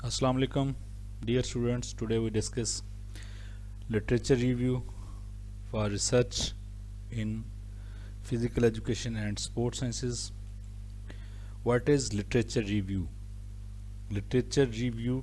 Assalamu alaikum, dear students. Today we discuss literature review for research in physical education and sports sciences. What is literature review? Literature review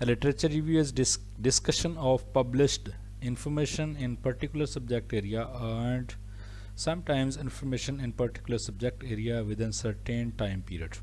A literature review is discussion of published information in particular subject area and sometimes information in particular subject area within certain time period.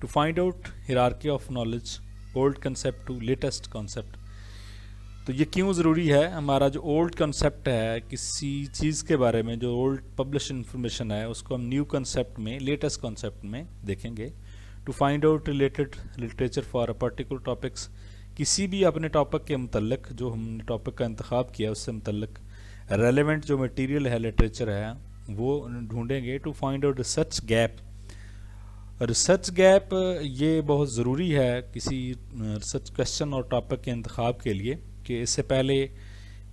To find out hierarchy of knowledge old concept to latest concept. تو یہ کیوں ضروری ہے؟ ہمارا جو old concept ہے کسی چیز کے بارے میں، جو اولڈ پبلش انفارمیشن ہے، اس کو ہم نیو کنسیپٹ میں، لیٹسٹ کنسیپٹ میں دیکھیں گے. To find out related literature for a particular topics, کسی بھی اپنے ٹاپک کے متعلق جو ہم نے ٹاپک کا انتخاب کیا اس سے متعلق ریلیونٹ جو مٹیریل ہے، لٹریچر ہے، وہ ڈھونڈیں گے. To find out research gap. Research gap یہ بہت ضروری ہے کسی ریسرچ کویشچن اور ٹاپک کے انتخاب کے لیے، کہ اس سے پہلے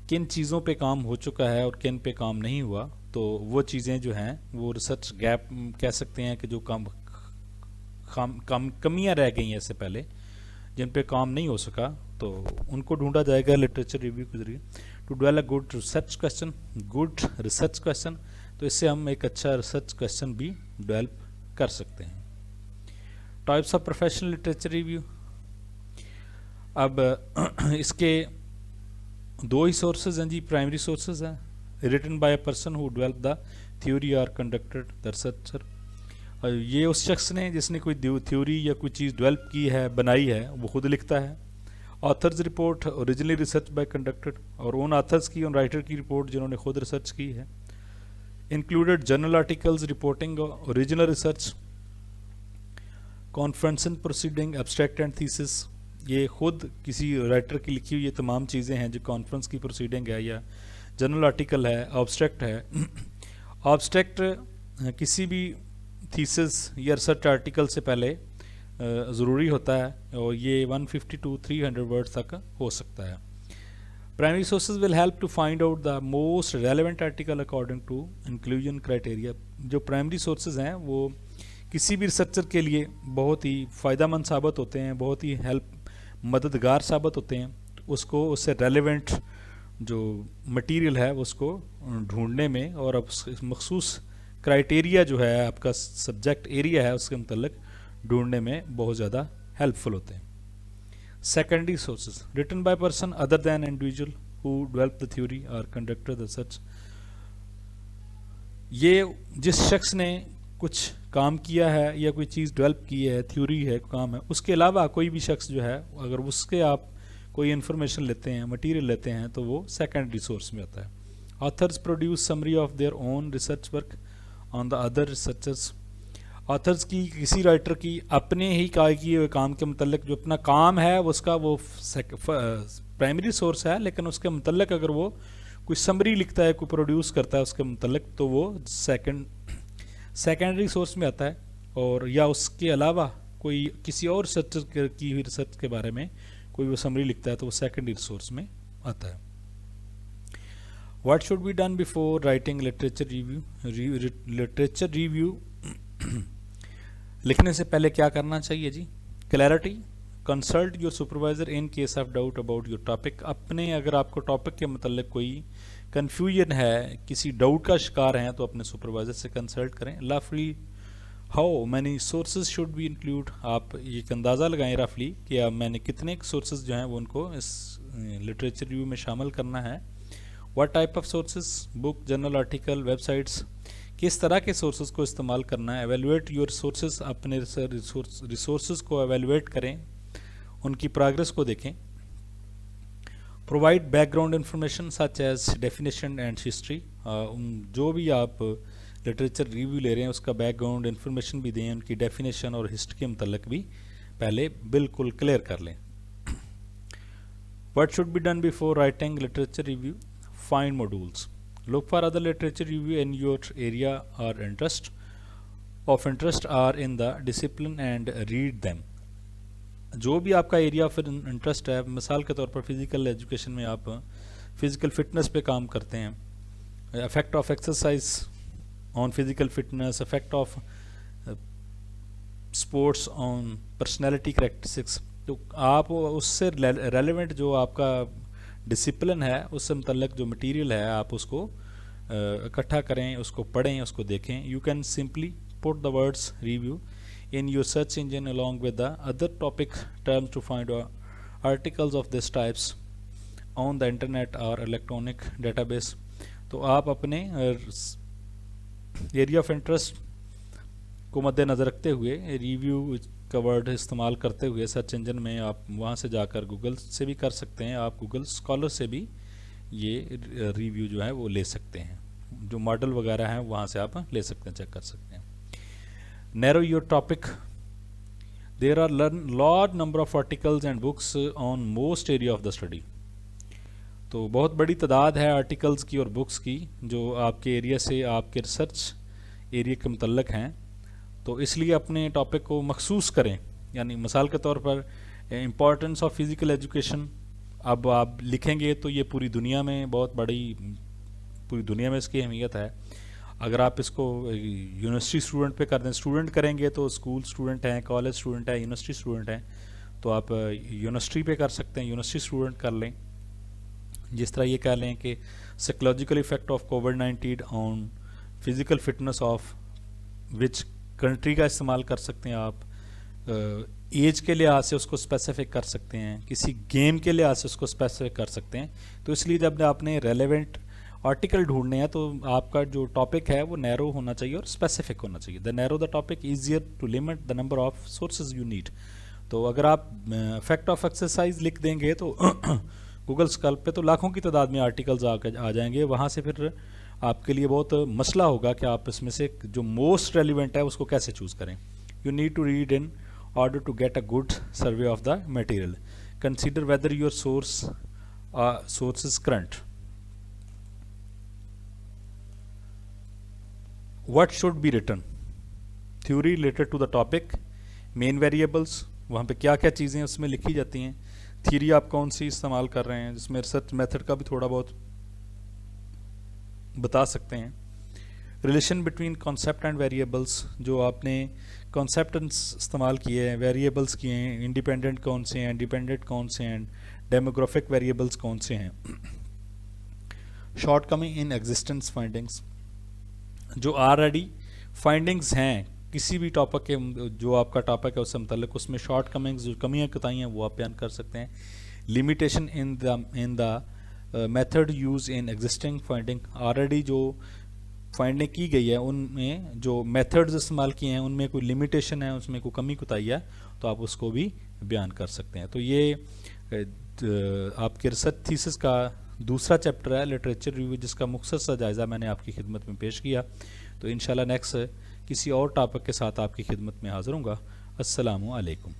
کن چیزوں پہ کام ہو چکا ہے اور کن پہ کام نہیں ہوا. تو وہ چیزیں جو ہیں وہ ریسرچ گیپ کہہ سکتے ہیں، کہ جو کمیاں رہ گئی ہیں اس سے پہلے جن پہ کام نہیں ہو سکا، تو ان کو ڈھونڈا جائے گا لٹریچر ریویو کے ذریعے. To develop good research question, good research question, تو اس سے ہم ایک اچھا ریسرچ کویشچن بھی ڈیولپ کر سکتے ہیں. Types of professional literature review. اب اس کے دو ہی سورسز ہیں جی، پرائمری سورسز ہیں. Written by a person who develop the theory اور کنڈکٹڈ دا ریسرچر. یہ اس شخص نے جس نے کوئی تھیوری یا کوئی چیز ڈیولپ کی ہے، بنائی ہے، وہ خود لکھتا ہے. Authors report originally research by conducted, اور ان آتھرز کی، ان رائٹر کی رپورٹ جنہوں نے خود ریسرچ کی ہے. Included journal articles reporting original research. Conference proceeding abstract and thesis, یہ خود کسی رائٹر کی لکھی ہوئی یہ تمام چیزیں ہیں جو کانفرنس کی پروسیڈنگ ہے یا جرنل آرٹیکل ہے. آبسٹریکٹ ہے. آبسٹریکٹ کسی بھی تھیسس یا ریسرچ آرٹیکل سے پہلے ضروری ہوتا ہے، اور یہ 150 to 300 ورڈ تک ہو سکتا ہے. Primary sources will help to find out the most relevant article according to inclusion criteria. جو پرائمری سورسز ہیں وہ کسی بھی ریسرچر کے لیے بہت ہی فائدہ مند ثابت ہوتے ہیں، بہت ہی مددگار ثابت ہوتے ہیں. اس کو اس سے ریلیونٹ جو مٹیریل ہے اس کو ڈھونڈنے میں، اور اب مخصوص کرائٹیریا جو ہے آپ کا سبجیکٹ ایریا ہے اس کے متعلق ڈھونڈنے میں بہت زیادہ ہیلپ فل ہوتے ہیں. Secondary sources written by person other than individual who develop the theory اور کنڈکٹڈ دا ریسرچ. یہ جس شخص نے کچھ کام کیا ہے یا کوئی چیز ڈیولپ کی ہے، تھیوری ہے، کام ہے، اس کے علاوہ کوئی بھی شخص جو ہے اگر اس کے آپ کوئی انفارمیشن لیتے ہیں، مٹیریل لیتے ہیں، تو وہ سیکنڈری سورس میں آتا ہے. Authors produce summary of their own research work on the other researchers. Authors کی، کسی رائٹر کی اپنے ہی کیے ہوئے کام کے متعلق جو اپنا کام ہے اس کا وہ پرائمری سورس ہے، لیکن اس کے متعلق اگر وہ کوئی سمری لکھتا ہے، کوئی پروڈیوس کرتا ہے اس کے متعلق، تو وہ سیکنڈری سورس میں آتا ہے. اور یا اس کے علاوہ کوئی کسی اور ریسرچر کی ہوئی ریسرچ کے بارے میں کوئی وہ سمری لکھتا ہے تو وہ سیکنڈری سورس میں آتا ہے. What should be done before writing literature review. Literature review لکھنے سے پہلے کیا کرنا چاہیے جی؟ Clarity. Consult your supervisor in case of doubt about your topic. اپنے اگر آپ کو ٹاپک کے متعلق کوئی کنفیوژن ہے، کسی ڈاؤٹ کا شکار ہیں، تو اپنے سپروائزر سے کنسلٹ کریں. رفلی how many sources should be include. آپ ایک اندازہ لگائیں رفلی کہ میں نے کتنے سورسز جو ہیں وہ ان کو اس لٹریچر ریویو میں شامل کرنا ہے. What type of sources, book, journal article, website, کس طرح کے سورسز کو استعمال کرنا ہے. ایویلویٹ یور سورسز، اپنے ریسورسز کو ایویلویٹ کریں، ان کی پروگرس کو دیکھیں. Provide background information such as definition and history. جو بھی آپ لٹریچر ریویو لے رہے ہیں اس کا بیک گراؤنڈ انفارمیشن بھی دیں، ان کی ڈیفینیشن اور ہسٹری کے متعلق بھی پہلے بالکل کلیئر کر لیں. What should be done before writing literature review. Find models. Look for other literature review in your area or of interest or in the discipline and read them. جو بھی آپ کا ایریا آف انٹرسٹ ہے، مثال کے طور پر physical education میں آپ فزیکل فٹنس پہ کام کرتے ہیں، effect of exercise on physical fitness, effect of sports on personality characteristics, تو آپ اس سے ریلیونٹ جو آپ کا ڈسپلن ہے اس سے متعلق جو مٹیریل ہے آپ اس کو اکٹھا کریں، اس کو پڑھیں، اس کو دیکھیں. You can simply put the words review in your search engine along with the other topic terms to find articles of this types on the internet or electronic database. تو آپ اپنے ایریا آف انٹرسٹ کو مد نظر رکھتے ہوئے review کا word استعمال کرتے ہوئے سرچ انجن میں آپ وہاں سے جا کر گوگل سے بھی کر سکتے ہیں، آپ گوگل اسکالر سے بھی یہ ریویو جو ہے وہ لے سکتے ہیں، جو ماڈل وغیرہ ہیں وہاں سے آپ لے سکتے ہیں، چیک کر سکتے ہیں۔ Narrow your topic, there are large number of articles and books on most area of the study, تو بہت بڑی تعداد ہے آرٹیکلز کی اور بکس کی جو آپ کے ایریا سے، آپ کے ریسرچ ایریا کے متعلق ہیں، تو اس لیے اپنے ٹاپک کو مخصوص کریں۔ یعنی مثال کے طور پر امپورٹنس آف فزیکل ایجوکیشن، اب آپ لکھیں گے تو یہ پوری دنیا میں بہت بڑی، پوری دنیا میں اس کی اہمیت ہے۔ اگر آپ اس کو یونیورسٹی اسٹوڈنٹ پہ کر دیں، اسٹوڈنٹ کریں گے تو اسکول اسٹوڈنٹ ہیں، کالج اسٹوڈنٹ ہیں، یونیورسٹی اسٹوڈنٹ ہیں، تو آپ یونیورسٹی پہ کر سکتے ہیں، یونیورسٹی اسٹوڈنٹ کر لیں۔ جس طرح یہ کہہ لیں کہ سائیکولوجیکل ایفیکٹ آف کووڈ-19 on physical fitness of which country کا استعمال کر سکتے ہیں آپ، ایج کے لحاظ سے اس کو اسپیسیفک کر سکتے ہیں، کسی گیم کے لحاظ سے اس کو اسپیسیفک کر سکتے ہیں۔ تو اس لیے جب آپ نے ریلیونٹ آرٹیکل ڈھونڈنے ہیں تو آپ کا جو ٹاپک ہے وہ نیرو ہونا چاہیے اور اسپیسیفک ہونا چاہیے۔ The narrow the topic easier to limit the number of sources you need. تو اگر آپ افیکٹ آف ایکسرسائز لکھ دیں گے تو گوگل اسکالر پہ تو لاکھوں کی تعداد میں آرٹیکلز آ جائیں گے، وہاں سے پھر آپ کے لیے بہت مسئلہ ہوگا کہ آپ اس میں سے جو موسٹ ریلیونٹ ہے اس کو کیسے چوز کریں۔ You need to read in order to get a good survey of the material. Consider whether your source is current. What should be written? Theory related to the topic, main variables, وہاں پہ کیا کیا چیزیں اس میں لکھی جاتی ہیں، theory آپ کون سی استعمال کر رہے ہیں، جس میں ریسرچ میتھڈ کا بھی تھوڑا بہت بتا سکتے ہیں۔ Relation between concept and variables, جو آپ نے کانسیپٹ استعمال کیے ہیں، ویریبلس کیے ہیں، انڈیپینڈنٹ کون سے ہیں، ڈیپینڈنٹ کون سے ہیں، ڈیموگرافک ویریبلس کون سے ہیں۔ Short coming in existence findings, جو آلریڈی فائنڈنگز ہیں کسی بھی ٹاپک کے، جو آپ کا ٹاپک ہے اس سے متعلق، اس میں شارٹ کمنگز جو کمیاں کوتاہیاں ہیں وہ آپ بیان کر سکتے ہیں۔ Limitation in the method use in existing finding, already جو فائنڈنگ کی گئی ہے ان میں جو میتھڈز استعمال کیے ہیں ان میں کوئی لمیٹیشن ہے، اس میں کوئی کمی کوتاہی ہے تو آپ اس کو بھی بیان کر سکتے ہیں۔ تو یہ آپ کے ریسرچ تھیسس کا دوسرا چیپٹر ہے، لٹریچر ریویو، جس کا مختصر سا جائزہ میں نے آپ کی خدمت میں پیش کیا۔ تو انشاءاللہ نیکسٹ کسی اور ٹاپک کے ساتھ آپ کی خدمت میں حاضر ہوں گا۔ السلام علیکم۔